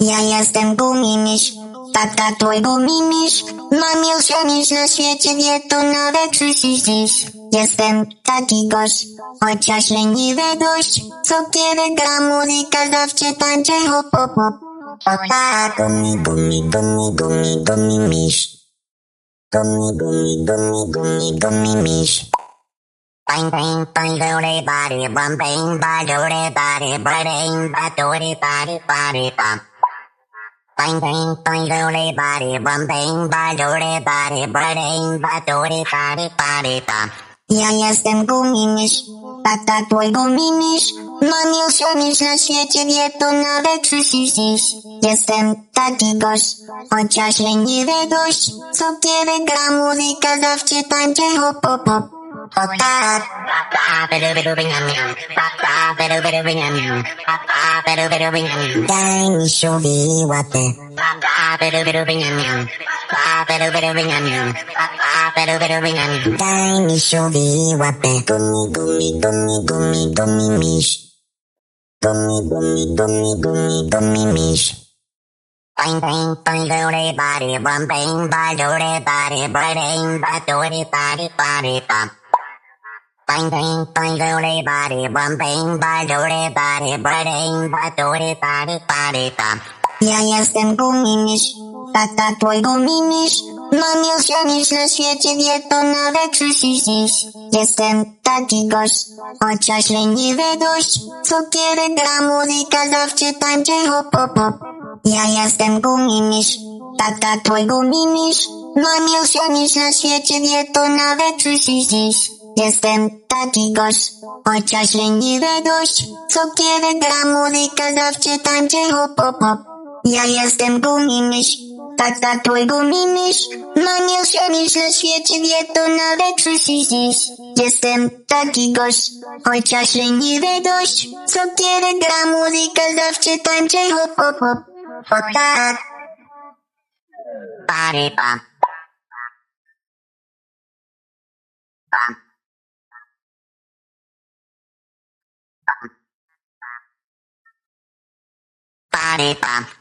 Ja jestem gumimiś, tata twój gumimiś. Mam już miś na świecie, wie to nawet słyszysz dziś. Jestem taki gość, chociaż leniwy dość. Cukierek gra muzyka, zawsze tańczę hop hop hop. O tak, gumimiś. Gumimiś. Bang bang bang doody body bum bang ba doody body bang ba doody body body bum. Bang bang bang doody body bum bang ba doody body bang ba doody body body bum. Ja jestem gumimiś, tata twój gumimiś. Mam już miś na świecie, wie to nawet słyszysz dziś. Jestem taki gość, chociaż leniwy dość. Cukierek gra muzyka, zawsze tańczę hop hop hop. O tak. Daj mi siubi łapę. Daj mi siubi łapę. Gumimiś. Gumimiś. Bang bang bang doody body bum bang ba doody body bang ba doody body body bum. Bang bang bang doody body bum bang ba doody body bang ba doody body body bum. Ja jestem gumimiś, tata twój gumimiś. Mam już miś na świecie, wie to nawet słyszysz dziś. Jestem taki gość, chociaż leniwy dość. Cukierek gra muzyka, zawsze tańczę hop hop hop. Ja jestem gumimiś, tata twój gumimiś. Mam już miś na świecie, wie to nawet słyszysz dziś. Jestem taki gość, chociaż leniwy dość. Cukierek gra muzyka, zawsze tańczę hop hop hop. Ja jestem gumimiś, tata twój gumimiś. Mam już miś na świecie, wie to nawet słyszysz dziś. Jestem taki gość, chociaż leniwy dość. Cukierek gra muzyka, zawsze tańczę hop hop hop. O tak. Body bum. Body bum.